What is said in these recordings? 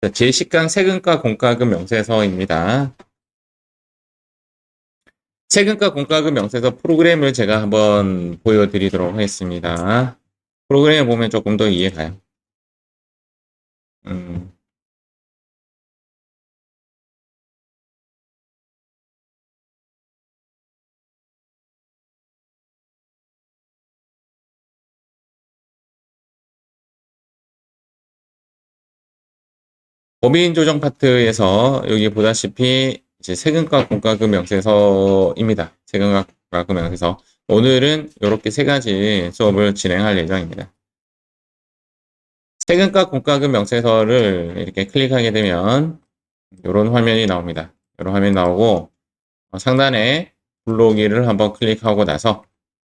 제10강 세금과 공과금 명세서입니다. 세금과 공과금 명세서 프로그램을 제가 한번 보여드리도록 하겠습니다. 프로그램을 보면 조금 더 이해가요. 법인 조정 파트에서 여기 보다시피 이제 세금과 공과금 명세서입니다. 세금과 공과금 명세서. 오늘은 이렇게 세 가지 수업을 진행할 예정입니다. 세금과 공과금 명세서를 이렇게 클릭하게 되면 이런 화면이 나옵니다. 이런 화면이 나오고 상단에 불러오기를 한번 클릭하고 나서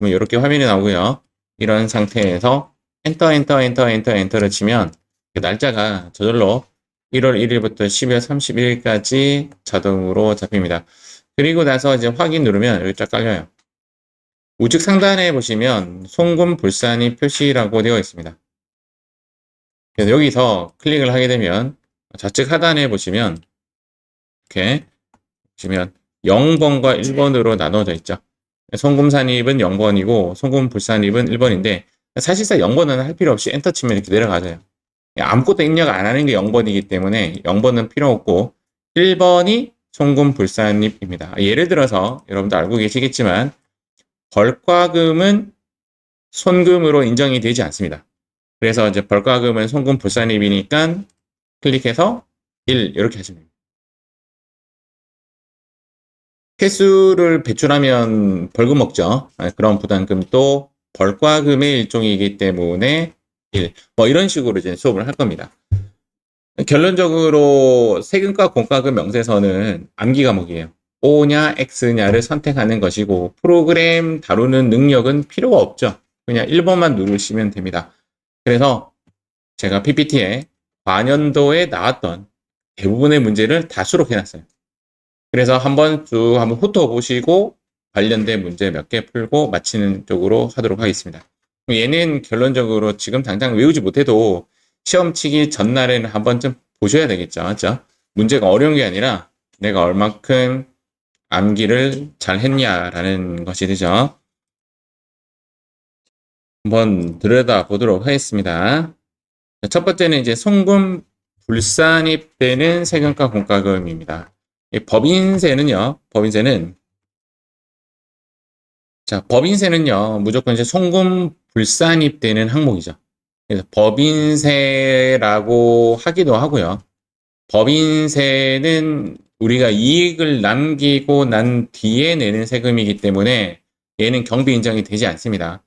이렇게 화면이 나오고요. 이런 상태에서 엔터를 치면 날짜가 저절로 1월 1일부터 12월 31일까지 자동으로 잡힙니다. 그리고 나서 이제 확인 누르면 여기 쫙 깔려요. 우측 상단에 보시면 송금 불산이 표시라고 되어 있습니다. 그래서 여기서 클릭을 하게 되면 좌측 하단에 보시면 이렇게 보시면 0번과 1번으로 나눠져 있죠. 송금산입은 0번이고 송금불산입은 1번인데 사실상 0번은 할 필요 없이 엔터 치면 이렇게 내려가져요. 아무것도 입력 안 하는 게 0번이기 때문에 0번은 필요 없고 1번이 송금불산입입니다. 예를 들어서 여러분도 알고 계시겠지만 벌과금은 손금으로 인정이 되지 않습니다. 그래서 이제 벌과금은 송금불산입이니까 클릭해서 1 이렇게 하시면 됩니다. 횟수를 배출하면 벌금 먹죠. 그런 부담금도 벌과금의 일종이기 때문에 1. 뭐 이런 식으로 이제 수업을 할 겁니다. 결론적으로 세금과 공과금 명세서는 암기 과목이에요. O냐 X냐를 선택하는 것이고 프로그램 다루는 능력은 필요가 없죠. 그냥 1번만 누르시면 됩니다. 그래서 제가 PPT에 과년도에 나왔던 대부분의 문제를 다 수록해놨어요. 그래서 한번 쭉 한번 훑어보시고 관련된 문제 몇 개 풀고 마치는 쪽으로 하도록 하겠습니다. 얘는 결론적으로 지금 당장 외우지 못해도 시험 치기 전날에는 한 번쯤 보셔야 되겠죠. 그렇죠? 문제가 어려운 게 아니라 내가 얼만큼 암기를 잘 했냐라는 것이 되죠. 한번 들여다보도록 하겠습니다. 첫 번째는 이제 송금 불산입되는 세금과 공과금입니다. 법인세는요, 법인세는요, 무조건 이제 송금 불산입되는 항목이죠. 그래서 법인세라고 하기도 하고요. 법인세는 우리가 이익을 남기고 난 뒤에 내는 세금이기 때문에 얘는 경비 인정이 되지 않습니다.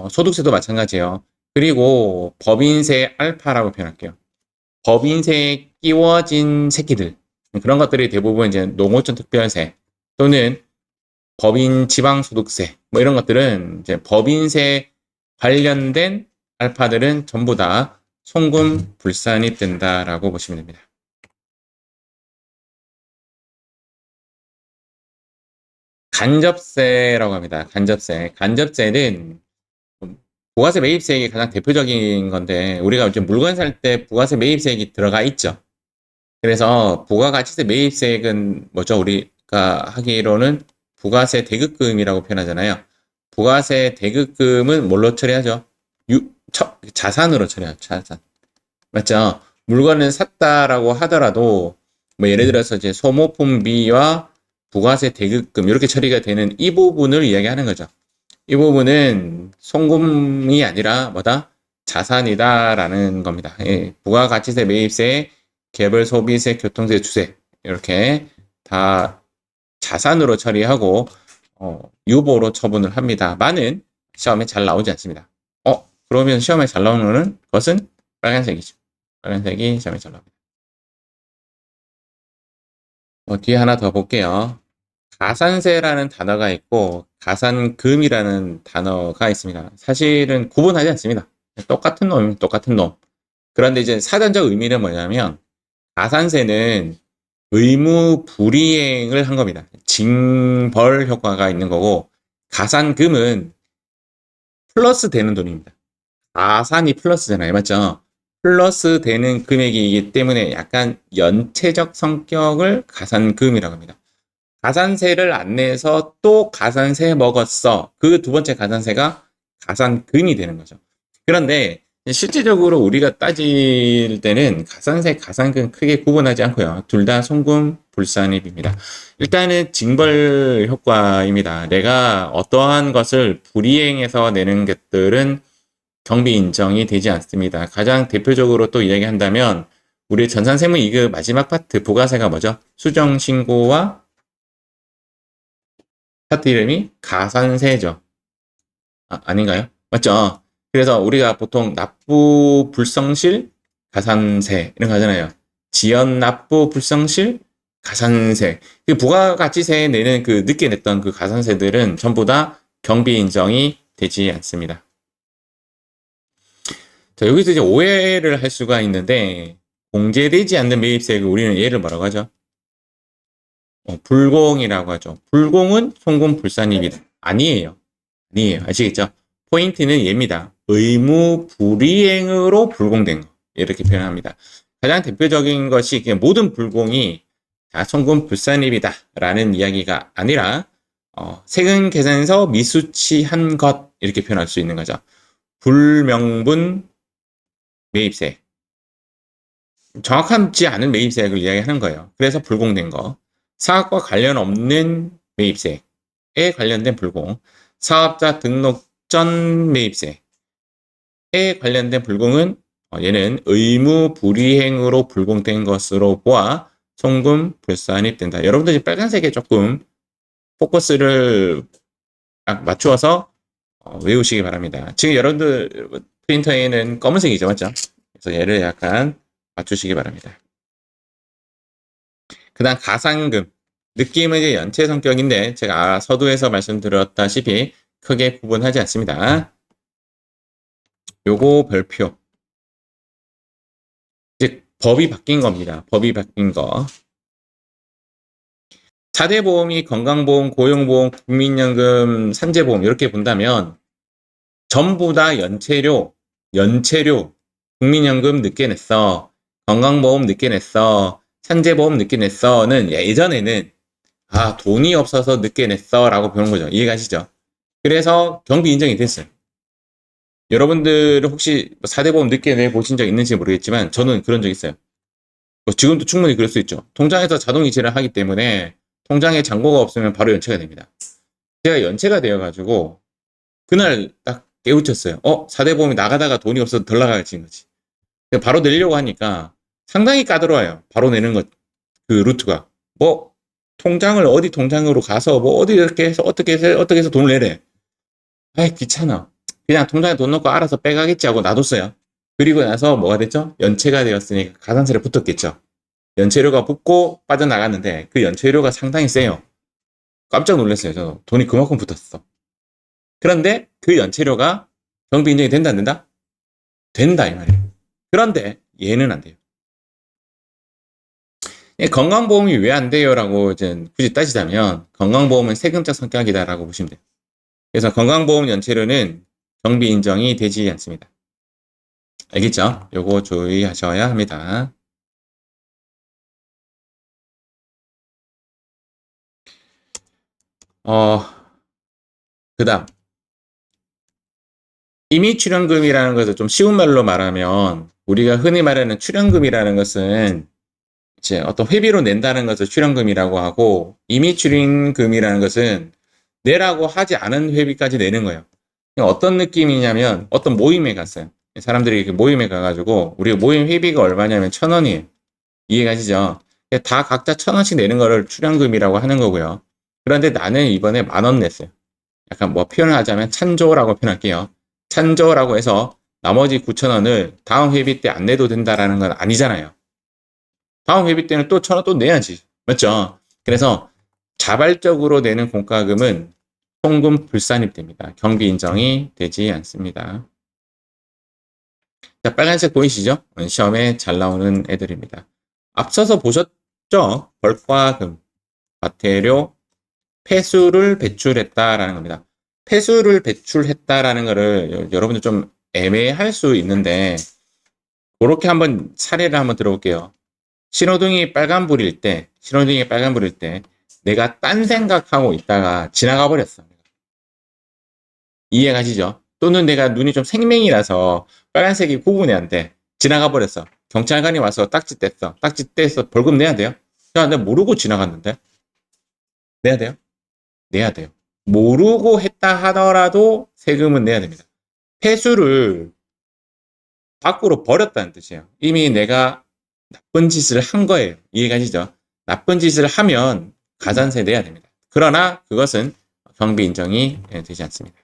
소득세도 마찬가지예요. 그리고 법인세 알파라고 표현할게요. 법인세에 끼워진 새끼들. 그런 것들이 대부분 이제 농어촌 특별세 또는 법인 지방소득세 뭐 이런 것들은 이제 법인세 관련된 알파들은 전부 다 송금 불산이 된다라고 보시면 됩니다. 간접세라고 합니다. 간접세는 부가세 매입세액이 가장 대표적인 건데 우리가 이제 물건 살 때 부가세 매입세액이 들어가 있죠. 그래서 부가가치세 매입세액은 뭐죠? 우리가 하기로는 부가세 대급금이라고 표현하잖아요. 부가세 대급금은 뭘로 처리하죠? 자산으로 처리하죠. 자산. 맞죠? 물건을 샀다라고 하더라도 뭐 예를 들어서 이제 소모품비와 부가세 대급금 이렇게 처리가 되는 이 부분을 이야기하는 거죠. 이 부분은 송금이 아니라 뭐다? 자산이다라는 겁니다. 예, 부가가치세 매입세 개별 소비세, 교통세, 주세 이렇게 다 자산으로 처리하고 유보로 처분을 합니다. 많은 시험에 잘 나오지 않습니다. 그러면 시험에 잘 나오는 것은 빨간색이죠. 빨간색이 시험에 잘 나옵니다. 뒤에 하나 더 볼게요. 가산세라는 단어가 있고 가산금이라는 단어가 있습니다. 사실은 구분하지 않습니다. 똑같은 놈입니다. 똑같은 놈. 그런데 이제 사전적 의미는 뭐냐면 가산세는 의무 불이행을 한 겁니다. 징벌 효과가 있는 거고 가산금은 플러스 되는 돈입니다. 가산이 플러스잖아요. 맞죠? 플러스 되는 금액이기 때문에 약간 연체적 성격을 가산금이라고 합니다. 가산세를 안 내서 또 가산세 먹었어. 그 두 번째 가산세가 가산금이 되는 거죠. 그런데 실질적으로 우리가 따질 때는 가산세, 가산금 크게 구분하지 않고요. 둘 다 송금 불산입입니다. 일단은 징벌 효과입니다. 내가 어떠한 것을 불이행해서 내는 것들은 경비 인정이 되지 않습니다. 가장 대표적으로 또 이야기한다면 우리 전산세무이익 마지막 파트 부가세가 뭐죠? 수정신고와 파트 이름이 가산세죠. 아닌가요? 맞죠? 그래서 우리가 보통 납부 불성실 가산세 이런 거 하잖아요. 지연 납부 불성실 가산세. 그 부가가치세 내는 그 늦게 냈던 그 가산세들은 전부 다 경비 인정이 되지 않습니다. 자, 여기서 이제 오해를 할 수가 있는데 공제되지 않는 매입세액을 우리는 얘를 뭐라고 하죠? 불공이라고 하죠. 불공은 송금 불산입니다. 아니에요. 아니에요. 아시겠죠? 포인트는 얘입니다. 의무 불이행으로 불공된 거. 이렇게 표현합니다. 가장 대표적인 것이 모든 불공이 다 송금 불산입이다 라는 이야기가 아니라 세금 계산서 미수치한 것 이렇게 표현할 수 있는 거죠. 불명분 매입세. 정확하지 않은 매입세액을 이야기하는 거예요. 그래서 불공된 거. 사업과 관련 없는 매입세에 관련된 불공. 사업자 등록 전 매입세에 관련된 불공은 얘는 의무 불이행으로 불공된 것으로 보아 송금 불산입된다. 여러분들 이 빨간색에 조금 포커스를 맞추어서 외우시기 바랍니다. 지금 여러분들 프린터에는 검은색이죠, 맞죠? 그래서 얘를 약간 맞추시기 바랍니다. 그 다음 가산금. 느낌은 이제 연체 성격인데 제가 서두에서 말씀드렸다시피 크게 구분하지 않습니다. 요거 별표. 즉 법이 바뀐 겁니다. 법이 바뀐 거. 4대 보험이 건강보험, 고용보험, 국민연금, 산재보험 이렇게 본다면 전부 다 연체료, 국민연금 늦게 냈어, 건강보험 늦게 냈어, 산재보험 늦게 냈어는 예전에는 돈이 없어서 늦게 냈어 라고 보는 거죠. 이해가시죠? 그래서 경비 인정이 됐어요. 여러분들 혹시 4대 보험 늦게 내보신 적 있는지 모르겠지만 저는 그런 적 있어요. 지금도 충분히 그럴 수 있죠. 통장에서 자동 이체를 하기 때문에 통장에 잔고가 없으면 바로 연체가 됩니다. 제가 연체가 되어가지고 그날 딱 깨우쳤어요. 4대 보험이 나가다가 돈이 없어서 덜 나가진 거지. 바로 내려고 하니까 상당히 까다로워요. 바로 내는 것, 그 루트가. 통장을 어디 통장으로 가서 어디 이렇게 해서 어떻게 해서 돈을 내래. 귀찮아. 그냥 통장에 돈 넣고 알아서 빼가겠지 하고 놔뒀어요. 그리고 나서 뭐가 됐죠? 연체가 되었으니까 가산세를 붙었겠죠. 연체료가 붙고 빠져나갔는데 그 연체료가 상당히 세요. 깜짝 놀랐어요. 저도 돈이 그만큼 붙었어. 그런데 그 연체료가 경비 인정이 된다 안 된다? 된다 이 말이에요. 그런데 얘는 안 돼요. 건강보험이 왜 안 돼요? 라고 이제 굳이 따지자면 건강보험은 세금적 성격이다라고 보시면 돼요. 그래서 건강보험 연체료는 경비 인정이 되지 않습니다. 알겠죠? 요거 주의하셔야 합니다. 그 다음 임의출연금이라는 것을 좀 쉬운 말로 말하면 우리가 흔히 말하는 출연금이라는 것은 이제 어떤 회비로 낸다는 것을 출연금이라고 하고 임의출연금이라는 것은 내라고 하지 않은 회비까지 내는 거예요. 어떤 느낌이냐면 어떤 모임에 갔어요. 사람들이 이렇게 모임에 가가지고 우리 모임 회비가 얼마냐면 1,000원이에요. 이해가시죠? 다 각자 1,000원씩 내는 거를 출연금이라고 하는 거고요. 그런데 나는 이번에 10,000원 냈어요. 약간 표현을 하자면 찬조라고 표현할게요. 찬조라고 해서 나머지 9,000원을 다음 회비 때 안 내도 된다라는 건 아니잖아요. 다음 회비 때는 또 1,000원 또 내야지. 맞죠? 그래서 자발적으로 내는 공과금은 송금 불산입됩니다. 경비 인정이 되지 않습니다. 자, 빨간색 보이시죠? 시험에 잘 나오는 애들입니다. 앞서서 보셨죠? 벌과금, 과태료, 폐수를 배출했다라는 겁니다. 폐수를 배출했다라는 거를 여러분들 좀 애매할 수 있는데 그렇게 한번 사례를 한번 들어볼게요. 신호등이 빨간불일 때, 내가 딴 생각하고 있다가 지나가 버렸어. 이해가시죠? 또는 내가 눈이 좀 생맹이라서 빨간색이 구분이 안 돼. 지나가 버렸어. 경찰관이 와서 딱지 뗐어. 딱지 떼서 벌금 내야 돼요? 야, 내가 모르고 지나갔는데? 내야 돼요? 내야 돼요. 모르고 했다 하더라도 세금은 내야 됩니다. 폐수를 밖으로 버렸다는 뜻이에요. 이미 내가 나쁜 짓을 한 거예요. 이해가시죠? 나쁜 짓을 하면 가산세 내야 됩니다. 그러나 그것은 경비 인정이 되지 않습니다.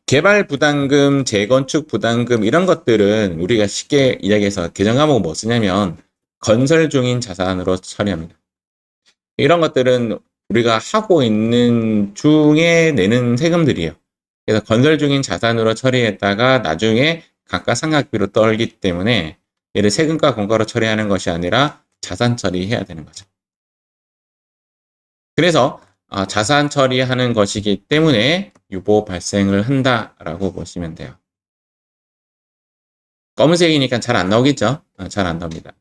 개발 부담금, 재건축 부담금 이런 것들은 우리가 쉽게 이야기해서 개정 과목 뭐 쓰냐면 건설 중인 자산으로 처리합니다. 이런 것들은 우리가 하고 있는 중에 내는 세금들이에요. 그래서 건설 중인 자산으로 처리했다가 나중에 감가상각비로 떨기 때문에 얘를 세금과 공과로 처리하는 것이 아니라 자산 처리해야 되는 거죠. 그래서 자산 처리하는 것이기 때문에 유보 발생을 한다라고 보시면 돼요. 검은색이니까 잘 안 나오겠죠? 잘 안 나옵니다.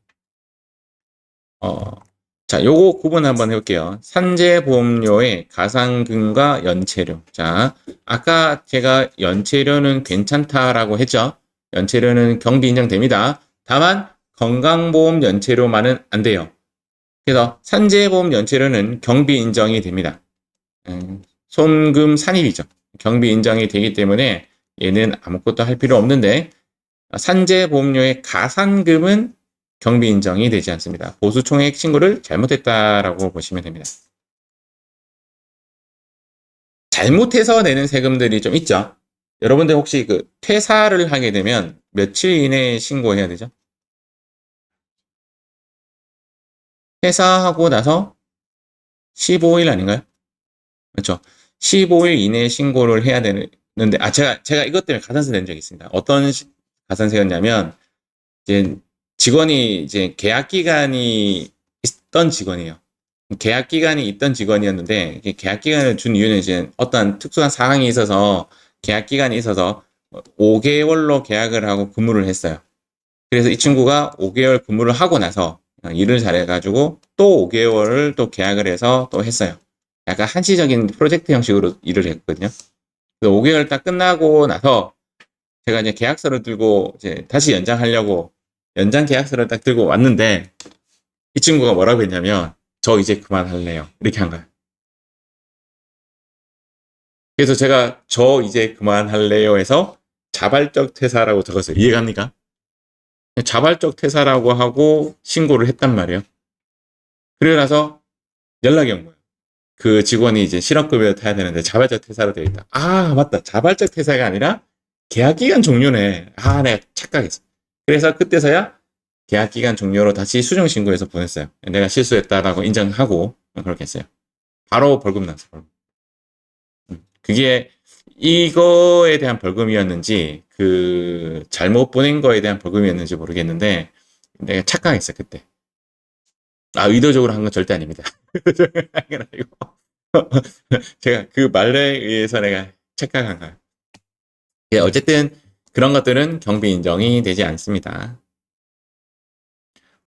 자, 요거 구분 한번 해볼게요. 산재보험료의 가상금과 연체료. 자, 아까 제가 연체료는 괜찮다라고 했죠? 연체료는 경비 인정됩니다. 다만 건강보험 연체료만은 안 돼요. 그래서 산재보험 연체료는 경비 인정이 됩니다. 손금 산입이죠. 경비 인정이 되기 때문에 얘는 아무것도 할 필요 없는데 산재보험료의 가산금은 경비 인정이 되지 않습니다. 보수총액 신고를 잘못했다라고 보시면 됩니다. 잘못해서 내는 세금들이 좀 있죠. 여러분들 혹시 그 퇴사를 하게 되면 며칠 이내에 신고해야 되죠? 퇴사하고 나서 15일 아닌가요? 그렇죠. 15일 이내에 신고를 해야 되는데, 제가 이것 때문에 가산세 낸 적이 있습니다. 어떤 가산세였냐면, 이제 직원이 이제 계약 기간이 있던 직원이에요. 계약 기간이 있던 직원이었는데 계약 기간을 준 이유는 이제 어떤 특수한 상황이 있어서 계약 기간이 있어서 5개월로 계약을 하고 근무를 했어요. 그래서 이 친구가 5개월 근무를 하고 나서 일을 잘해가지고 또 5개월을 또 계약을 해서 또 했어요. 약간 한시적인 프로젝트 형식으로 일을 했거든요. 5개월 딱 끝나고 나서 제가 이제 계약서를 들고 이제 다시 연장하려고 연장 계약서를 딱 들고 왔는데 이 친구가 뭐라고 했냐면 저 이제 그만할래요. 이렇게 한 거예요. 그래서 제가 저 이제 그만할래요 해서 자발적 퇴사라고 적었어요. 이해갑니까? 자발적 퇴사라고 하고 신고를 했단 말이에요. 그러고 나서 연락이 온 거예요. 그 직원이 이제 실업급여 타야 되는데 자발적 퇴사로 되어 있다. 아, 맞다. 자발적 퇴사가 아니라 계약기간 종료네. 아, 내가 착각했어. 그래서 그때서야 계약기간 종료로 다시 수정신고해서 보냈어요. 내가 실수했다라고 인정하고 그렇게 했어요. 바로 벌금 났어. 벌금. 그게 이거에 대한 벌금이었는지 그 잘못 보낸 거에 대한 벌금이었는지 모르겠는데 내가 착각했어 그때. 의도적으로 한 건 절대 아닙니다. 제가 그 말에 의해서 내가 착각한 거예요. 예, 어쨌든 그런 것들은 경비 인정이 되지 않습니다.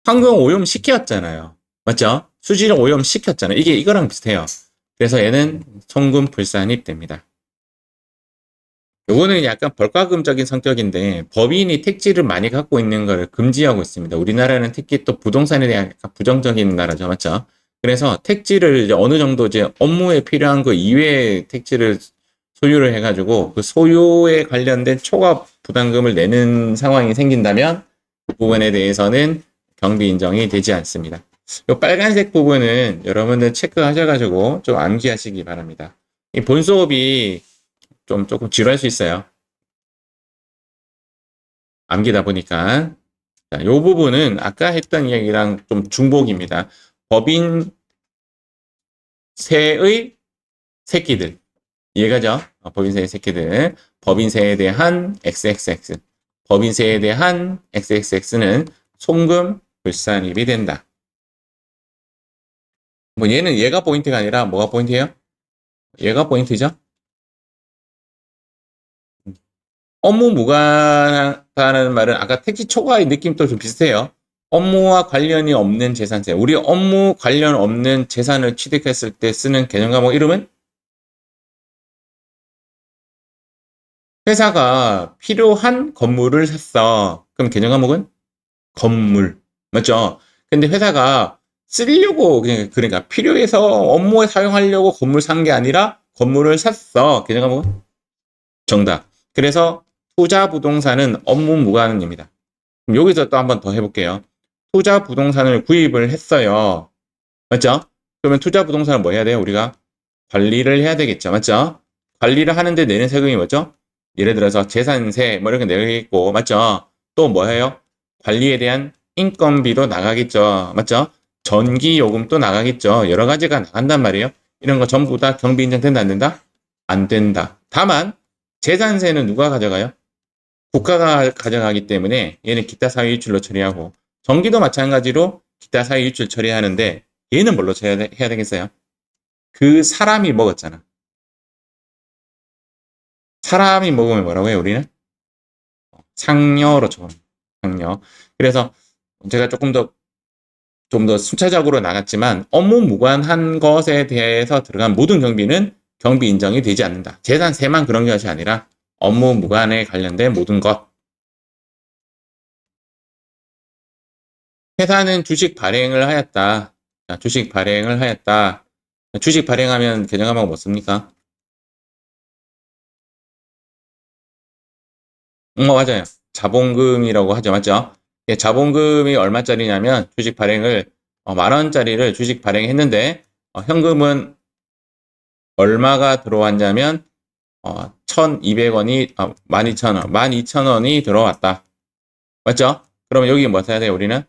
환경 오염 시켰잖아요. 맞죠? 수질 오염 시켰잖아요. 이게 이거랑 비슷해요. 그래서 얘는 송금 불산입됩니다. 요거는 약간 벌과금적인 성격인데 법인이 택지를 많이 갖고 있는 걸 금지하고 있습니다. 우리나라는 특히 또 부동산에 대한 약간 부정적인 나라죠. 맞죠? 그래서 택지를 이제 어느 정도 이제 업무에 필요한 거 이외에 택지를 소유를 해가지고 그 소유에 관련된 초과 부담금을 내는 상황이 생긴다면 그 부분에 대해서는 경비 인정이 되지 않습니다. 이 빨간색 부분은 여러분들 체크하셔가지고 좀 암기하시기 바랍니다. 이 본수업이 좀 조금 지루할 수 있어요. 암기다 보니까. 자, 이 부분은 아까 했던 이야기랑 좀 중복입니다. 법인세의 새끼들. 이해가죠? 법인세의 새끼들. 법인세에 대한 XXX. 법인세에 대한 XXX는 송금 불산입이 된다. 뭐 얘는 얘가 포인트가 아니라 뭐가 포인트예요? 얘가 포인트죠? 업무 무관하다는 말은 아까 택지 초과의 느낌도 좀 비슷해요. 업무와 관련이 없는 재산세. 우리 업무 관련 없는 재산을 취득했을 때 쓰는 개념 과목 이름은 회사가 필요한 건물을 샀어. 그럼 개념 과목은 건물. 맞죠? 근데 회사가 쓰려고 그러니까 필요해서 업무에 사용하려고 건물 산 게 아니라 건물을 샀어. 개념 과목은 정답. 그래서 투자 부동산은 업무 무관입니다. 그럼 여기서 또 한 번 더 해볼게요. 투자 부동산을 구입을 했어요. 맞죠? 그러면 투자 부동산은 뭐 해야 돼요? 우리가 관리를 해야 되겠죠. 맞죠? 관리를 하는데 내는 세금이 뭐죠? 예를 들어서 재산세 뭐 이렇게 내겠고 맞죠? 또 뭐 해요? 관리에 대한 인건비도 나가겠죠. 맞죠? 전기 요금도 나가겠죠. 여러 가지가 나간단 말이에요. 이런 거 전부 다 경비 인정된다 안 된다? 안 된다. 다만 재산세는 누가 가져가요? 국가가 가져가기 때문에 얘는 기타 사회 유출로 처리하고 전기도 마찬가지로 기타 사회 유출 처리하는데 얘는 뭘로 해야 되겠어요? 그 사람이 먹었잖아. 사람이 먹으면 뭐라고 해요, 우리는? 상여로 적어요. 상여. 그래서 제가 좀 더 순차적으로 나갔지만 업무 무관한 것에 대해서 들어간 모든 경비는 경비 인정이 되지 않는다. 재산세만 그런 것이 아니라 업무 무관에 관련된 모든 것. 회사는 주식 발행을 하였다. 자, 주식 발행을 하였다. 주식 발행하면 개정하면 뭐 씁니까? 맞아요. 자본금이라고 하죠. 맞죠? 예, 자본금이 얼마짜리냐면 주식 발행을 10,000원짜리를 주식 발행했는데 현금은 얼마가 들어왔냐면 1,200원이 12,000원, 12,000원이 들어왔다. 맞죠? 그러면 여기 뭐 써야 돼요? 우리는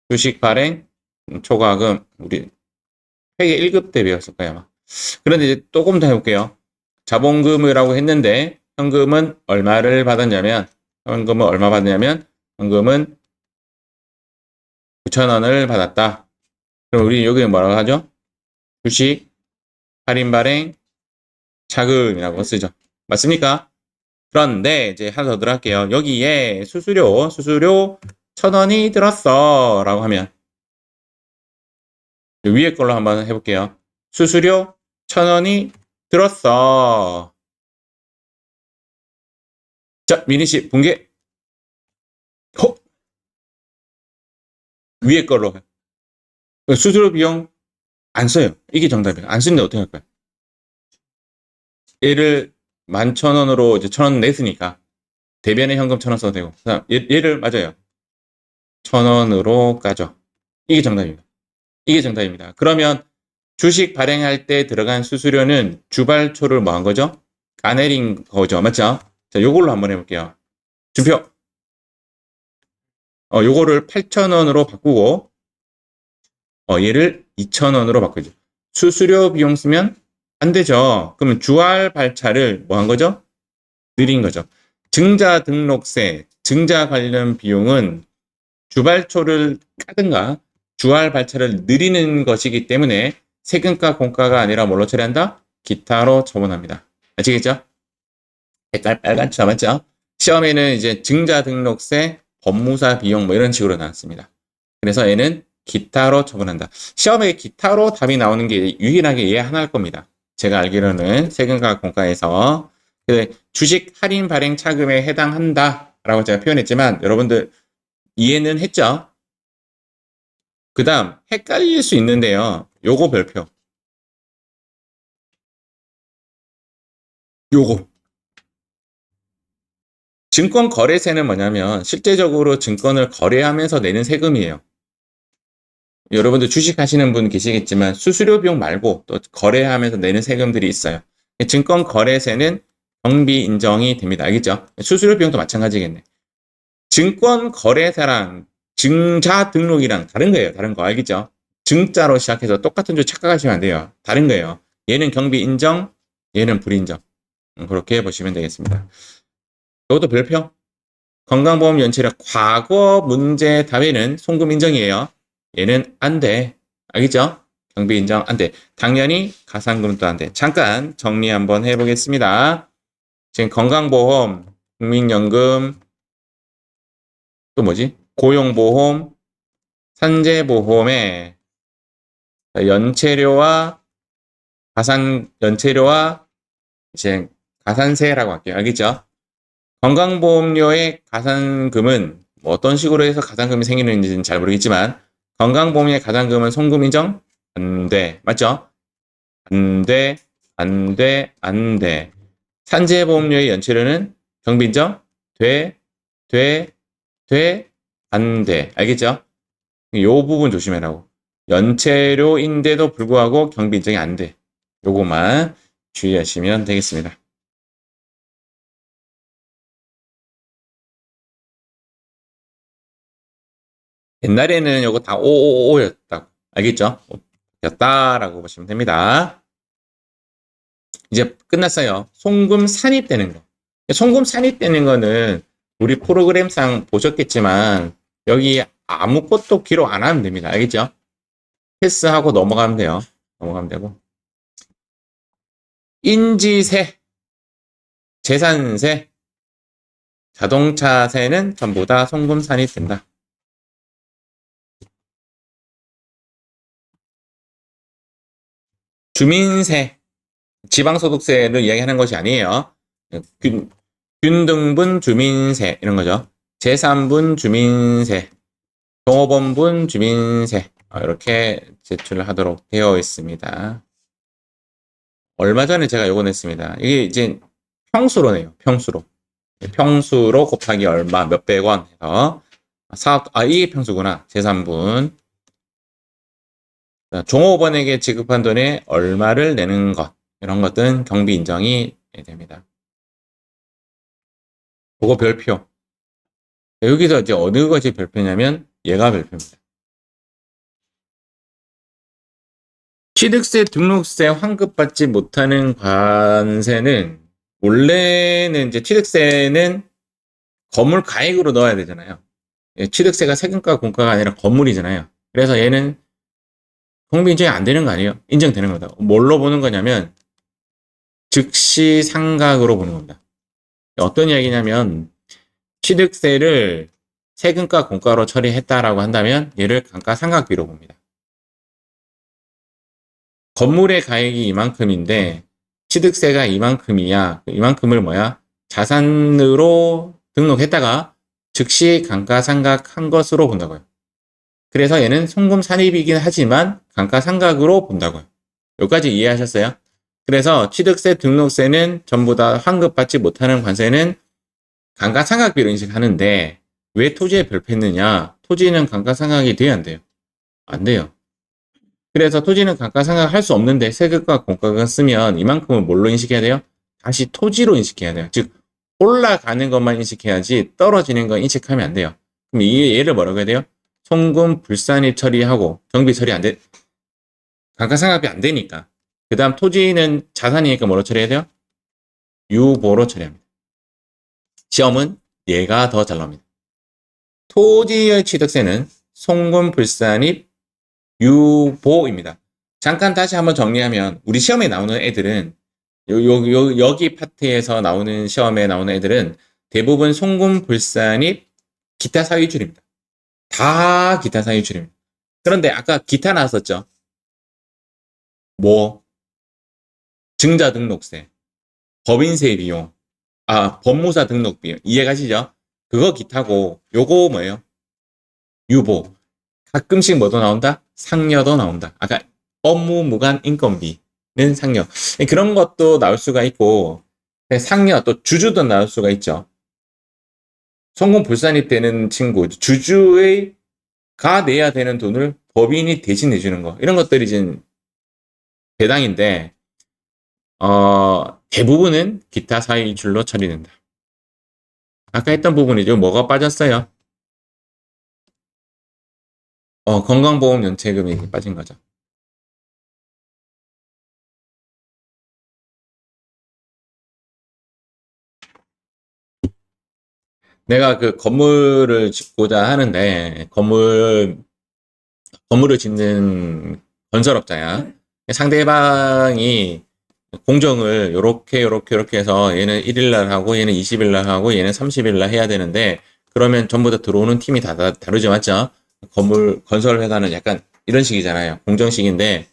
주식 발행 초과금 우리 회계 1급 때 배웠을 거예요. 아마. 그런데 이제 조금 더 해볼게요. 자본금이라고 했는데 현금은 얼마를 받았냐면 현금은 얼마 받았냐면 현금은 9,000원을 받았다. 그럼 우리 여기 뭐라고 하죠? 주식 할인 발행 자금이라고 쓰죠. 맞습니까? 그런데 이제 하나 더 들어갈게요. 여기에 수수료 1,000원이 들었어 라고 하면 위에 걸로 한번 해볼게요. 수수료 1,000원이 들었어. 자, 미니씨 붕괴. 위에 걸로. 수수료 비용 안 써요. 이게 정답이에요. 안 쓰는데 어떻게 할까요? 얘를 11,000원으로 이제 1,000원 냈으니까 대변에 현금 1,000원 써도 되고. 얘를 맞아요. 1,000원으로 까죠. 이게 정답입니다. 이게 정답입니다. 그러면 주식 발행할 때 들어간 수수료는 주발초를 뭐 한 거죠? 까내린 거죠. 맞죠? 자, 요걸로 한번 해볼게요. 준표. 요거를 8,000원으로 바꾸고, 얘를 2,000원으로 바꾸죠. 수수료 비용 쓰면 안 되죠. 그러면 주할 발차를 뭐 한 거죠? 느린 거죠. 증자 등록세, 증자 관련 비용은 주발초를 까든가 주할 발차를 느리는 것이기 때문에 세금과 공과가 아니라 뭘로 처리한다? 기타로 처분합니다. 아시겠죠? 색깔 빨갛죠, 맞죠? 시험에는 이제 증자 등록세, 법무사 비용 뭐 이런 식으로 나왔습니다. 그래서 얘는 기타로 처분한다. 시험에 기타로 답이 나오는 게 유일하게 얘 하나일 겁니다. 제가 알기로는 세금과 공과에서 주식 할인 발행 차금에 해당한다 라고 제가 표현했지만 여러분들 이해는 했죠? 그 다음 헷갈릴 수 있는데요. 요거 별표. 요거. 증권거래세는 뭐냐면 실제적으로 증권을 거래하면서 내는 세금이에요. 여러분들 주식하시는 분 계시겠지만 수수료 비용 말고 또 거래하면서 내는 세금들이 있어요. 증권거래세는 경비 인정이 됩니다. 알겠죠? 수수료 비용도 마찬가지겠네. 증권거래사랑 증자 등록이랑 다른 거예요. 다른 거 알겠죠? 증자로 시작해서 똑같은 줄 착각하시면 안 돼요. 다른 거예요. 얘는 경비 인정, 얘는 불인정. 그렇게 보시면 되겠습니다. 이것도 별표. 건강보험 연체력 과거 문제 답에는 송금 인정이에요. 얘는 안 돼. 알겠죠? 경비 인정 안 돼. 당연히 가상금도 안 돼. 잠깐 정리 한번 해보겠습니다. 지금 건강보험 국민연금, 또 뭐지? 고용보험, 산재보험에 연체료와 연체료와 이제 가산세라고 할게요. 알겠죠? 건강보험료의 가산금은 뭐 어떤 식으로 해서 가산금이 생기는지는 잘 모르겠지만 건강보험의 가산금은 송금 인정? 안 돼. 맞죠? 안 돼, 안 돼, 안 돼. 산재보험료의 연체료는 경비 인정? 돼, 돼, 돼, 안 돼. 알겠죠? 요 부분 조심해라고. 연체료인데도 불구하고 경비 인정이 안 돼. 요거만 주의하시면 되겠습니다. 옛날에는 요거 다 오오오였다고. 알겠죠? 였다라고 보시면 됩니다. 이제 끝났어요. 송금 산입되는 거. 송금 산입되는 거는 우리 프로그램상 보셨겠지만 여기 아무것도 기록 안 하면 됩니다. 알겠죠? 패스하고 넘어가면 돼요. 넘어가면 되고. 인지세, 재산세, 자동차세는 전부 다 송금 산입된다. 주민세, 지방소득세를 이야기하는 것이 아니에요. 균등분 주민세 이런 거죠. 제3분 주민세, 종업원분 주민세 이렇게 제출을 하도록 되어 있습니다. 얼마 전에 제가 요거 냈습니다. 이게 이제 평수로 내요. 평수로. 평수로 곱하기 얼마 몇백 원 해서 이게 평수구나. 제3분. 종업원에게 지급한 돈에 얼마를 내는 것 이런 것들은 경비 인정이 됩니다. 그거 별표. 여기서 이제 어느 것이 별표냐면 얘가 별표입니다. 취득세, 등록세 환급받지 못하는 관세는 원래는 이제 취득세는 건물 가액으로 넣어야 되잖아요. 취득세가 세금과 공과가 아니라 건물이잖아요. 그래서 얘는 경비 인정이 안 되는 거 아니에요? 인정되는 거다. 뭘로 보는 거냐면 즉시 상각으로 보는 겁니다. 어떤 이야기냐면 취득세를 세금과 공과로 처리했다라고 한다면 얘를 감가상각비로 봅니다. 건물의 가액이 이만큼인데 취득세가 이만큼이야. 이만큼을 뭐야? 자산으로 등록했다가 즉시 감가상각한 것으로 본다고요. 그래서 얘는 송금 산입이긴 하지만 감가상각으로 본다고요. 여기까지 이해하셨어요? 그래서 취득세, 등록세는 전부 다 환급받지 못하는 관세는 감가상각비로 인식하는데 왜 토지에 별표했느냐? 토지는 감가상각이 돼야 안 돼요? 안 돼요. 그래서 토지는 감가상각할 수 없는데 세금과 공과금 쓰면 이만큼을 뭘로 인식해야 돼요? 다시 토지로 인식해야 돼요. 즉 올라가는 것만 인식해야지 떨어지는 건 인식하면 안 돼요. 그럼 이 얘를 뭐라고 해야 돼요? 송금 불산입 처리하고 경비 처리 안 돼. 감가상각이 안 되니까. 그 다음 토지는 자산이니까 뭐로 처리해야 돼요? 유보로 처리합니다. 시험은 얘가 더 잘 나옵니다. 토지의 취득세는 송금 불산입 유보입니다. 잠깐 다시 한번 정리하면 우리 시험에 나오는 애들은 여기 파트에서 나오는 시험에 나오는 애들은 대부분 송금 불산입 기타 사유줄입니다. 다 기타 사유줄입니다. 그런데 아까 기타 나왔었죠? 뭐 증자 등록세, 법인세 비용, 법무사 등록 비용 이해가시죠? 그거 기타고 요거 뭐예요? 유보. 가끔씩 뭐도 나온다? 상여도 나온다. 아까 업무 무관 인건비는 상여. 그런 것도 나올 수가 있고 상여 또 주주도 나올 수가 있죠. 송금 불산입 되는 친구 주주의 가 내야 되는 돈을 법인이 대신 내주는 거 이런 것들이 이제 배당인데 대부분은 기타 사유줄로 처리된다. 아까 했던 부분이죠. 뭐가 빠졌어요? 건강보험 연체금이 빠진 거죠. 내가 그 건물을 짓고자 하는데 건물을 짓는 건설업자야. 상대방이 공정을 요렇게 해서 얘는 1일 날 하고 얘는 20일 날 하고 얘는 30일 날 해야 되는데 그러면 전부 다 들어오는 팀이 다 다르죠. 맞죠? 건설 회사는 약간 이런 식이잖아요. 공정식인데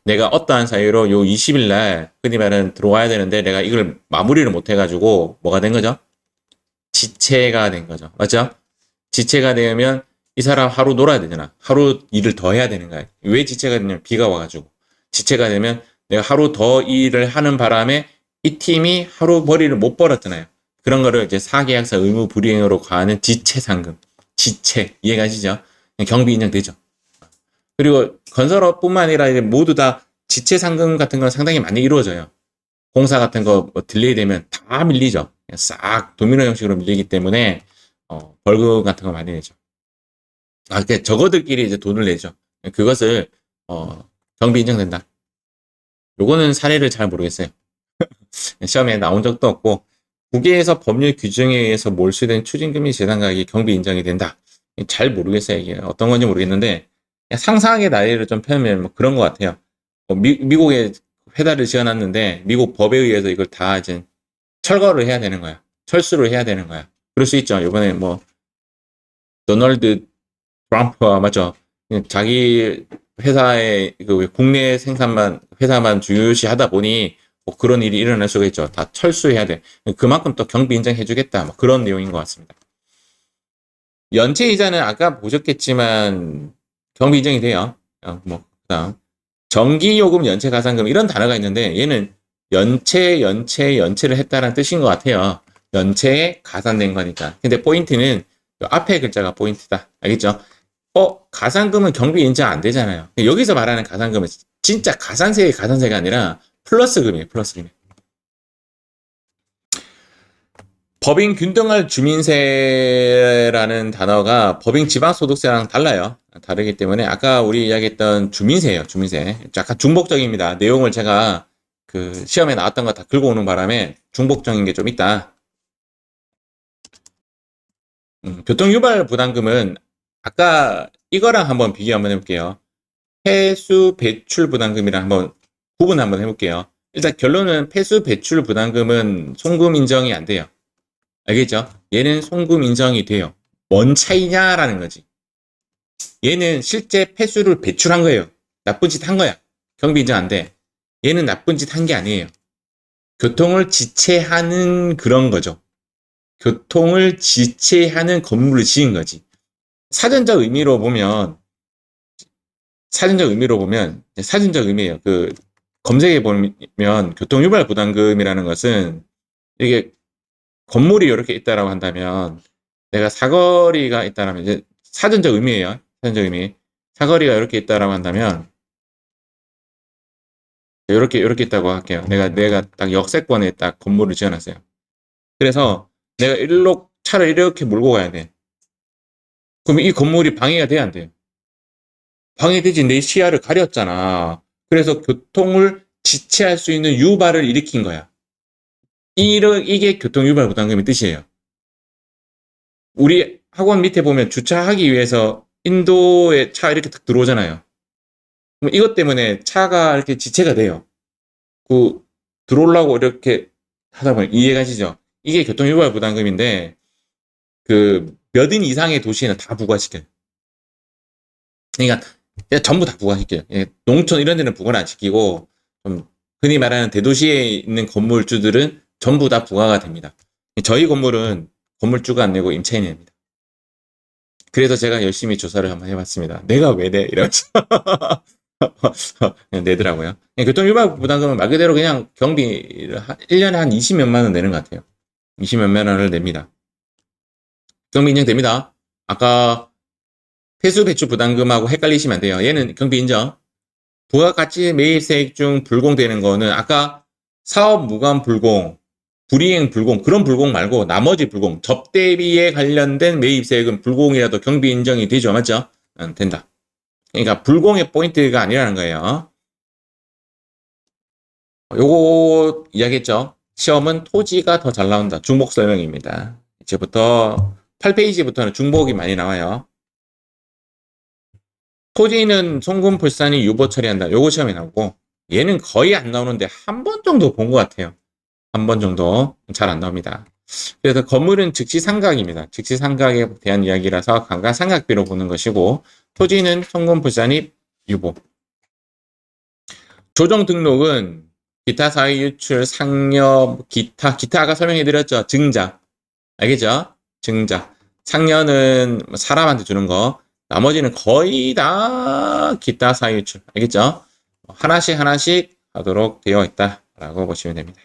내가 어떠한 사유로 요 20일 날 흔히 말하는 들어와야 되는데 내가 이걸 마무리를 못 해가지고 뭐가 된 거죠? 지체가 된 거죠. 맞죠? 지체가 되면 이 사람 하루 놀아야 되잖아. 하루 일을 더 해야 되는 거야. 왜 지체가 되냐면 비가 와가지고. 지체가 되면 내가 하루 더 일을 하는 바람에 이 팀이 하루 머리를 못 벌었잖아요. 그런 거를 이제 사계약서 의무 불이행으로 과하는 지체상금. 지체. 이해가시죠? 경비 인정되죠. 그리고 건설업뿐만 아니라 이제 모두 다 지체상금 같은 건 상당히 많이 이루어져요. 공사 같은 거 뭐 딜레이 되면 다 밀리죠. 싹 도미노 형식으로 밀리기 때문에 벌금 같은 거 많이 내죠. 그러니까 저거들끼리 이제 돈을 내죠. 그것을 경비 인정된다. 요거는 사례를 잘 모르겠어요. 시험에 나온 적도 없고 국외에서 법률 규정에 의해서 몰수된 추징금이 재산가액이 경비 인정이 된다. 잘 모르겠어요. 이게 어떤 건지 모르겠는데 상상의 나이를 좀 펴면 뭐 그런 것 같아요. 미국에 회사를 지어놨는데 미국 법에 의해서 이걸 다 이제 철거를 해야 되는 거야. 철수를 해야 되는 거야. 그럴 수 있죠. 이번에 뭐 도널드 트럼프가 맞죠. 자기 회사의 그 국내 생산만 회사만 중요시하다 보니 뭐 그런 일이 일어날 수가 있죠. 다 철수해야 돼. 그만큼 또 경비 인정해주겠다. 뭐 그런 내용인 것 같습니다. 연체 이자는 아까 보셨겠지만 경비 인정이 돼요. 뭐 그다음 정기요금 연체 가산금 이런 단어가 있는데 얘는 연체를 했다는 뜻인 것 같아요. 연체에 가산된 거니까. 근데 포인트는 앞에 글자가 포인트다. 알겠죠? 가산금은 경비 인정 안 되잖아요. 여기서 말하는 가산금은 진짜 가산세의 가산세가 아니라 플러스금이에요. 플러스금. 법인 균등할 주민세라는 단어가 법인 지방소득세랑 달라요. 다르기 때문에 아까 우리 이야기했던 주민세예요. 주민세. 약간 중복적입니다. 내용을 제가 그 시험에 나왔던 거 다 긁어오는 바람에 중복적인 게 좀 있다. 교통유발 부담금은 아까 이거랑 한번 비교 한번 해볼게요. 폐수 배출 부담금이랑 한번 구분 한번 해볼게요. 일단 결론은 폐수 배출 부담금은 송금 인정이 안 돼요. 알겠죠? 얘는 송금 인정이 돼요. 뭔 차이냐라는 거지. 얘는 실제 폐수를 배출한 거예요. 나쁜 짓 한 거야. 경비 인정 안 돼. 얘는 나쁜 짓 한 게 아니에요. 교통을 지체하는 그런 거죠. 교통을 지체하는 건물을 지은 거지. 사전적 의미로 보면 사전적 의미예요. 그 검색해 보면 교통유발 부담금이라는 것은 이게 건물이 이렇게 있다라고 한다면 내가 사거리가 있다라면 이제 사전적 의미예요. 사전적 의미. 사거리가 이렇게 있다라고 한다면 이렇게 있다고 할게요. 내가 딱 역세권에 딱 건물을 지어놨어요. 그래서 내가 일로 차를 이렇게 몰고 가야 돼. 그럼 이 건물이 방해가 돼야 안 돼요? 방해되지. 내 시야를 가렸잖아. 그래서 교통을 지체할 수 있는 유발을 일으킨 거야. 이게 교통유발 부담금의 뜻이에요. 우리 학원 밑에 보면 주차하기 위해서 인도에 차 이렇게 딱 들어오잖아요. 그럼 이것 때문에 차가 이렇게 지체가 돼요. 그 들어오려고 이렇게 하다 보면 이해가시죠? 이게 교통유발 부담금인데 그 몇 인 이상의 도시에는 다 부과시켜요. 그러니까 전부 다 부과시켜요. 농촌 이런 데는 부과를 안 시키고 좀 흔히 말하는 대도시에 있는 건물주들은 전부 다 부과가 됩니다. 저희 건물은 건물주가 안 내고 임차인이 냅니다. 그래서 제가 열심히 조사를 한번 해봤습니다. 내가 왜 내? 이러면서 그냥 내더라고요. 교통유발 부담금은 말 그대로 그냥 경비를 1년에 한 20몇만 원 내는 것 같아요. 20몇만 원을 냅니다. 경비 인정됩니다. 아까 폐수 배출 부담금하고 헷갈리시면 안 돼요. 얘는 경비 인정. 부가가치 매입세액 중 불공되는 거는 아까 사업 무관 불공, 불이행 불공, 그런 불공 말고 나머지 불공, 접대비에 관련된 매입세액은 불공이라도 경비 인정이 되죠. 맞죠? 된다. 그러니까 불공의 포인트가 아니라는 거예요. 요거 이야기했죠. 시험은 토지가 더 잘 나온다. 중복 설명입니다. 이제부터 8페이지부터는 중복이 많이 나와요. 토지는 송금 불산이 유보 처리한다. 요거 시험에 나오고 얘는 거의 안 나오는데 한 번 정도 본 것 같아요. 한 번 정도 잘 안 나옵니다. 그래서 건물은 즉시상각입니다. 즉시상각에 대한 이야기라서 감가상각비로 보는 것이고 토지는 송금불산입 유보. 조정 등록은 기타 사유 유출 상여 기타 아까 설명해 드렸죠. 증자. 알겠죠? 증자. 상여는 사람한테 주는 거. 나머지는 거의 다 기타 사유 유출. 알겠죠? 하나씩 하나씩 하도록 되어 있다라고 보시면 됩니다.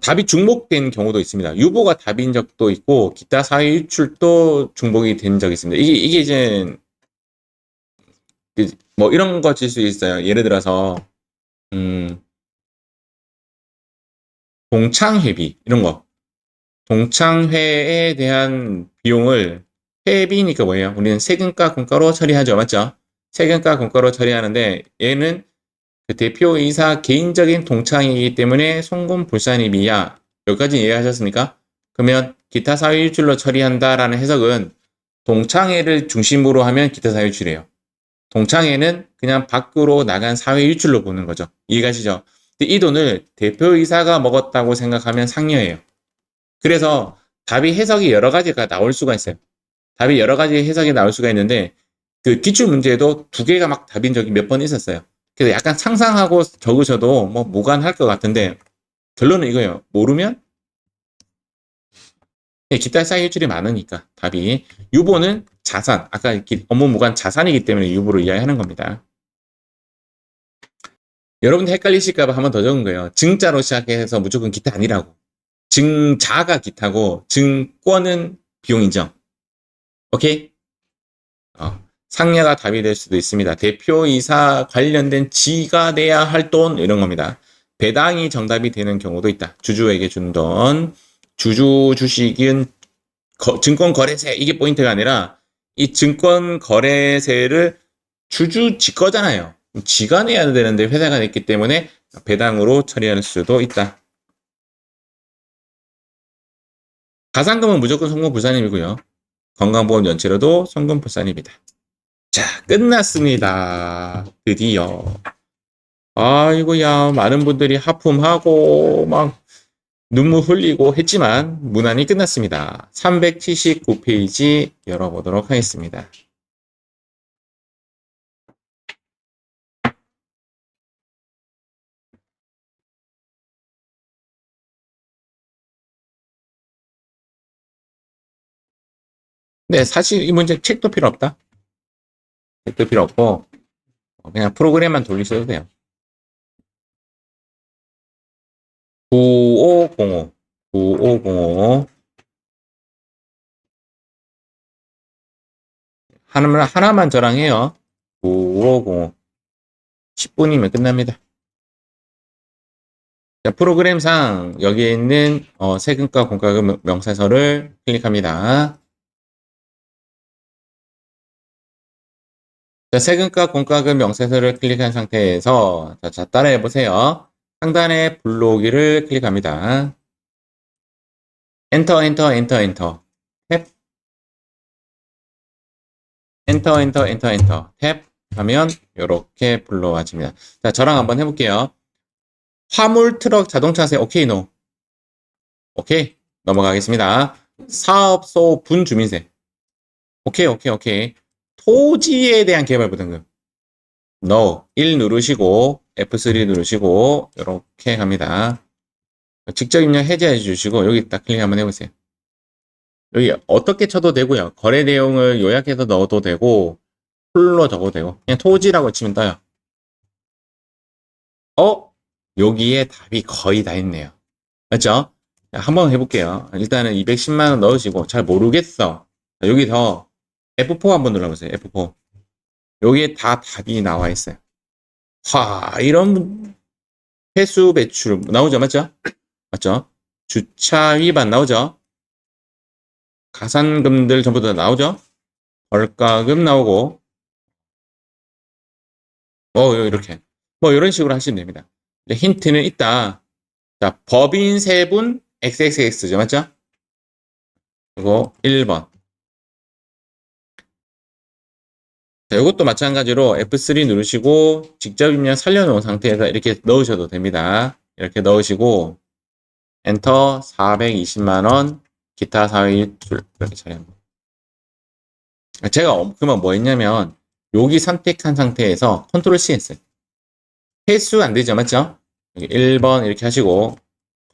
답이 중복된 경우도 있습니다. 유보가 답인 적도 있고, 기타 사유 유출도 중복이 된 적이 있습니다. 이게 이제, 뭐 이런 것일 수 있어요. 예를 들어서, 음, 동창회비, 이런 거. 동창회에 대한 비용을, 회비니까 뭐예요? 우리는 세금과 공과로 처리하죠. 맞죠? 세금과 공과로 처리하는데, 얘는 그 대표이사 개인적인 동창이기 때문에 송금불산입이야. 여기까지 이해하셨습니까? 그러면 기타 사유유출로 처리한다라는 해석은 동창회를 중심으로 하면 기타 사유유출이에요. 동창회는 그냥 밖으로 나간 사회유출로 보는 거죠. 이해가시죠? 근데 이 돈을 대표이사가 먹었다고 생각하면 상여예요. 그래서 답이 해석이 여러 가지가 나올 수가 있어요. 답이 여러 가지 해석이 나올 수가 있는데 그 기출 문제에도 두 개가 막 답인 적이 몇 번 있었어요. 그래서 약간 상상하고 적으셔도 뭐 무관할 것 같은데 결론은 이거예요. 모르면 기타 사이 유출이 많으니까 답이 유보는 자산 아까 업무 무관 자산이기 때문에 유보를 이해하는 겁니다. 여러분들 헷갈리실까봐 한 번 더 적은 거예요. 증자로 시작해서 무조건 기타 아니라고. 증자가 기타고 증권은 비용 인정. 오케이? 상여가 답이 될 수도 있습니다. 대표이사 관련된 지가 내야 할 돈 이런 겁니다. 배당이 정답이 되는 경우도 있다. 주주에게 준 돈. 주주 주식은 증권거래세 이게 포인트가 아니라 이 증권거래세를 주주 지 거잖아요. 지가 내야 되는데 회사가 냈기 때문에 배당으로 처리할 수도 있다. 가산금은 무조건 송금불산임이고요. 건강보험 연체로도 송금불산입니다. 자, 끝났습니다. 드디어. 아이고야, 많은 분들이 하품하고, 막, 눈물 흘리고 했지만, 무난히 끝났습니다. 379페이지 열어보도록 하겠습니다. 네, 사실 이 문제 책도 필요 없다. 책도 필요 없고, 그냥 프로그램만 돌리셔도 돼요. 9505. 9505. 하나만 저랑 해요. 9505. 10분이면 끝납니다. 자, 프로그램상 여기에 있는 세금과 공과금 명세서를 클릭합니다. 자, 세금과 공과금 명세서를 클릭한 상태에서 자, 따라해 보세요. 상단에 불러오기를 클릭합니다. 엔터, 엔터, 엔터, 엔터. 탭. 엔터, 엔터, 엔터, 엔터. 탭 하면 이렇게 불러와집니다. 자, 저랑 한번 해볼게요. 화물, 트럭, 자동차세, 오케이, 노. 오케이. 넘어가겠습니다. 사업소, 분주민세. 오케이, 오케이, 오케이. 토지에 대한 개발부담금. No. 1 누르시고, F3 누르시고, 이렇게 갑니다. 직접 입력 해제해 주시고, 여기 딱 클릭 한번 해보세요. 여기 어떻게 쳐도 되고요. 거래 내용을 요약해서 넣어도 되고, 풀로 적어도 되고, 그냥 토지라고 치면 떠요. 여기에 답이 거의 다 있네요. 맞죠? 한번 해볼게요. 일단은 210만원 넣으시고, 잘 모르겠어. 여기서 F4 한번 눌러보세요. F4. 여기에 다 답이 나와 있어요. 이런 회수 배출 나오죠? 맞죠? 맞죠? 주차 위반 나오죠? 가산금들 전부 다 나오죠? 벌가금 나오고, 이렇게. 뭐, 이런 식으로 하시면 됩니다. 힌트는 있다. 자, 법인 세분 XXX죠. 맞죠? 그리고 1번. 자, 이것도 마찬가지로 F3 누르시고 직접 입력 살려놓은 상태에서 이렇게 넣으셔도 됩니다. 이렇게 넣으시고 엔터 420만 원 기타 사회 유출 이렇게 처리합니다. 제가 그러면 뭐 했냐면 여기 선택한 상태에서 컨트롤 C 했어요. 횟수 안 되죠, 맞죠? 여기 1번 이렇게 하시고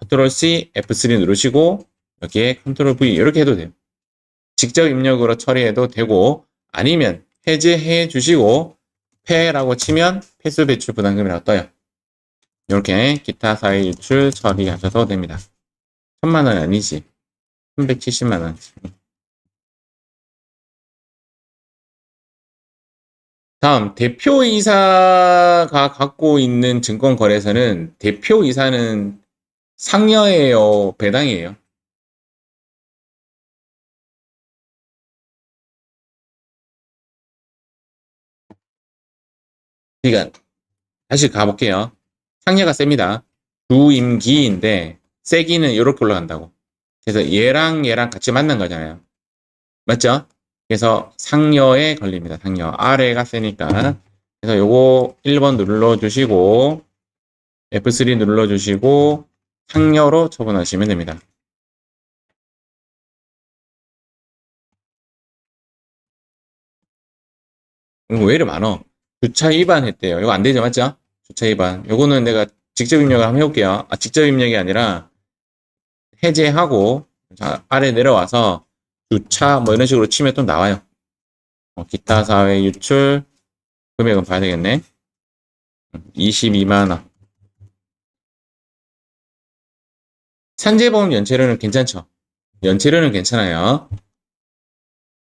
컨트롤 C, F3 누르시고 여기에 컨트롤 V 이렇게 해도 돼요. 직접 입력으로 처리해도 되고 아니면 해제해 주시고 폐라고 치면 폐수 배출 부담금이라고 떠요. 이렇게 기타 사회 유출 처리하셔도 됩니다. 1000만 원 아니지. 370만 원. 다음 대표이사가 갖고 있는 증권거래소는 대표이사는 상여예요, 배당이에요? 그러니까 다시 가볼게요. 상여가 셉니다. 주임기인데 세기는 이렇게 올라간다고. 그래서 얘랑 같이 만난 거잖아요. 맞죠? 그래서 상여에 걸립니다. 상여. 아래가 세니까. 그래서 요거 1번 눌러주시고 F3 눌러주시고 상여로 처분하시면 됩니다. 이거 왜 이리 많어? 주차 위반했대요. 이거 안 되죠, 맞죠? 주차 위반. 요거는 내가 직접 입력을 한번 해볼게요. 아, 직접 입력이 아니라 해제하고 자, 아래 내려와서 주차 뭐 이런 식으로 치면 또 나와요. 기타 사회 유출 금액은 봐야 되겠네. 22만 원. 산재보험 연체료는 괜찮죠? 연체료는 괜찮아요.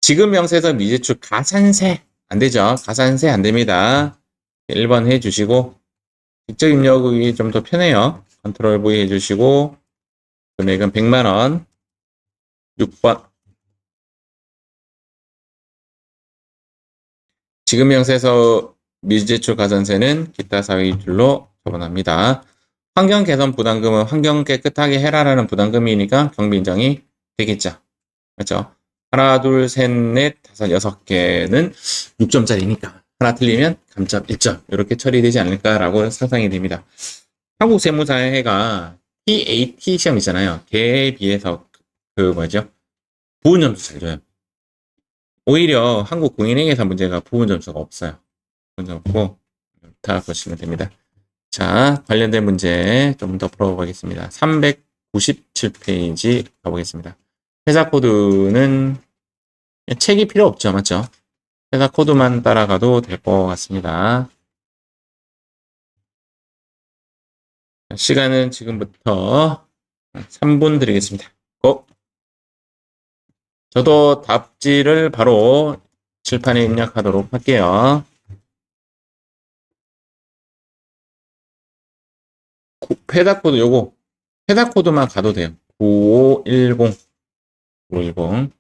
지급 명세서 미제출 가산세 안 되죠? 가산세 안 됩니다. 1번 해주시고 직접 입력이 좀 더 편해요. 컨트롤 V 해주시고 금액은 100만 원. 6번 지급 명세서 미제출 가산세는 기타 사회 이율로 처분합니다. 환경 개선 부담금은 환경 깨끗하게 해라라는 부담금이니까 경비 인정이 되겠죠. 그렇죠? 하나, 둘, 셋, 넷, 다섯, 여섯 개는 6점짜리니까 하나 틀리면 감점 1점 이렇게 처리되지 않을까라고 상상이 됩니다. 한국세무사회가 TAT 시험 있잖아요. 걔에 비해서 그 뭐죠? 부분 점수 잘 줘요. 오히려 한국공인행위사 문제가 부분 점수가 없어요. 부분 점수 없고 다 보시면 됩니다. 자, 관련된 문제 좀 더 풀어보겠습니다. 397페이지 가보겠습니다. 회사 코드는 책이 필요 없죠, 맞죠? 회사 코드만 따라가도 될 것 같습니다. 시간은 지금부터 3분 드리겠습니다. 고! 저도 답지를 바로 칠판에 입력하도록 할게요. 회사 코드 요거 회사 코드만 가도 돼요. 9510 9510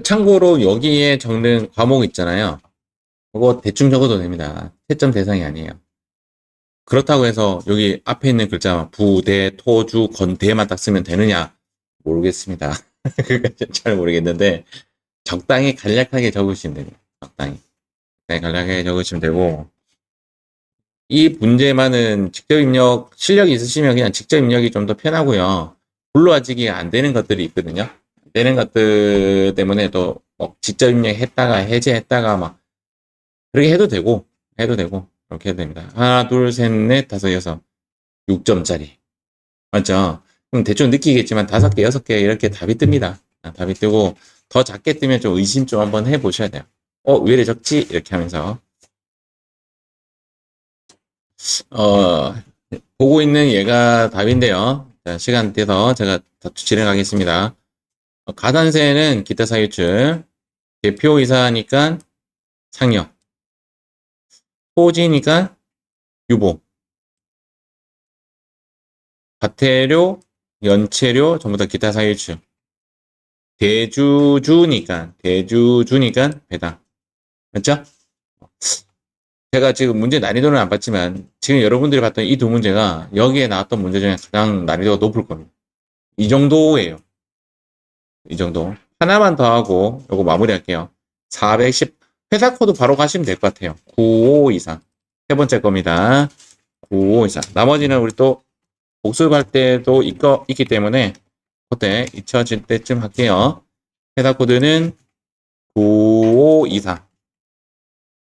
참고로 여기에 적는 과목 있잖아요. 그거 대충 적어도 됩니다. 채점 대상이 아니에요. 그렇다고 해서 여기 앞에 있는 글자 부대, 토주, 건대만 딱 쓰면 되느냐? 모르겠습니다. 그까지 잘 모르겠는데 적당히 간략하게 적으시면 됩니다. 적당히. 네, 간략하게 적으시면 되고 이 문제만은 직접 입력 실력이 있으시면 그냥 직접 입력이 좀 더 편하고요. 불러와지기가 안 되는 것들이 있거든요. 안 되는 것들 때문에 또뭐 직접 입력했다가 해제했다가 막 그렇게 해도 되고 그렇게 해도 됩니다. 하나, 둘, 셋, 넷, 다섯, 여섯, 6점짜리 맞죠? 그럼 대충 느끼겠지만 5개, 6개 이렇게 답이 뜹니다. 답이 뜨고 더 작게 뜨면 좀 의심 좀 한번 해보셔야 돼요. 왜 이래 적지? 이렇게 하면서 어, 보고 있는 얘가 답인데요. 자, 시간 돼서 제가 진행하겠습니다. 가산세는 기타 사유출, 대표이사니까 상여, 토지니까 유보, 과태료, 연체료 전부 다 기타 사유출, 대주주니까 배당. 맞죠? 제가 지금 문제 난이도는 안 봤지만 지금 여러분들이 봤던 이 두 문제가 여기에 나왔던 문제 중에 가장 난이도가 높을 겁니다. 이 정도예요. 이 정도. 하나만 더 하고 요거 마무리할게요. 410 회사 코드 바로 가시면 될 것 같아요. 9524. 세 번째 겁니다. 9524. 나머지는 우리 또 복습할 때도 있기 때문에 그때 잊혀질 때쯤 할게요. 회사 코드는 9524.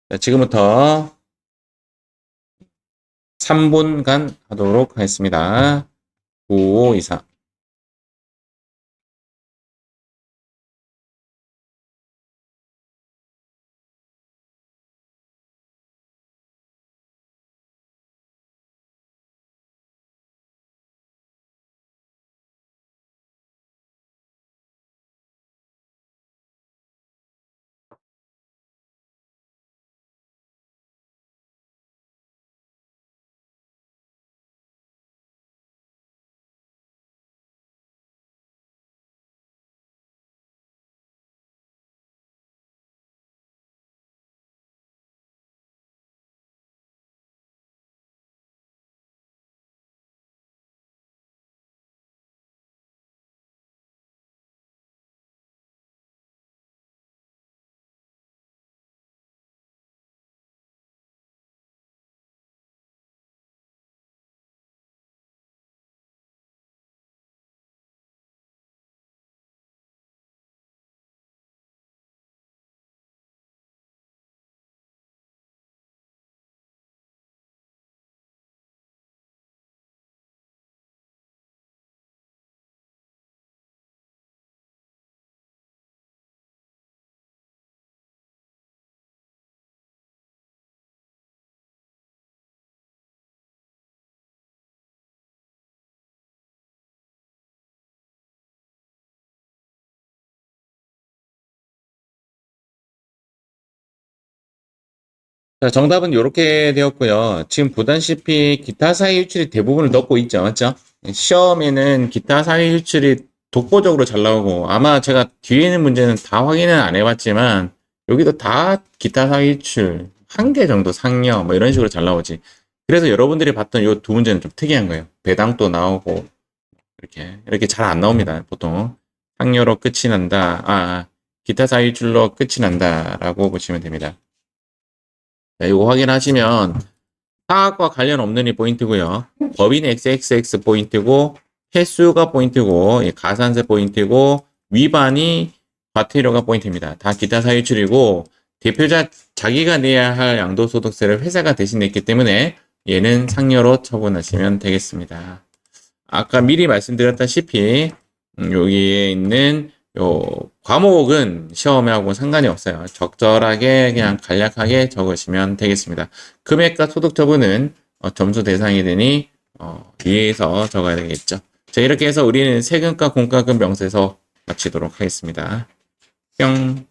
자, 지금부터 3분간 하도록 하겠습니다. 9524. 자, 정답은 이렇게 되었고요. 지금 보다시피 기타 사이 유출이 대부분을 넣고 있죠. 맞죠? 시험에는 기타 사이 유출이 독보적으로 잘 나오고 아마 제가 뒤에 있는 문제는 다 확인은 안 해봤지만 여기도 다 기타 사이 유출 한 개 정도 상여 뭐 이런 식으로 잘 나오지. 그래서 여러분들이 봤던 이 두 문제는 좀 특이한 거예요. 배당도 나오고 이렇게 잘 안 나옵니다. 보통 상여로 끝이 난다. 기타 사이 유출로 끝이 난다라고 보시면 됩니다. 자, 이거 확인하시면 사학과 관련 없는 이 포인트고요. 법인 XXX 포인트고 횟수가 포인트고 가산세 포인트고 위반이 과태료가 포인트입니다. 다 기타 사유출이고 대표자 자기가 내야 할 양도소득세를 회사가 대신 냈기 때문에 얘는 상여로 처분하시면 되겠습니다. 아까 미리 말씀드렸다시피 여기에 있는 요 과목은 시험하고 상관이 없어요. 적절하게 그냥 간략하게 적으시면 되겠습니다. 금액과 소득 처분은 점수 대상이 되니 위에서 적어야 되겠죠. 자, 이렇게 해서 우리는 세금과 공과금 명세서 마치도록 하겠습니다. 뿅.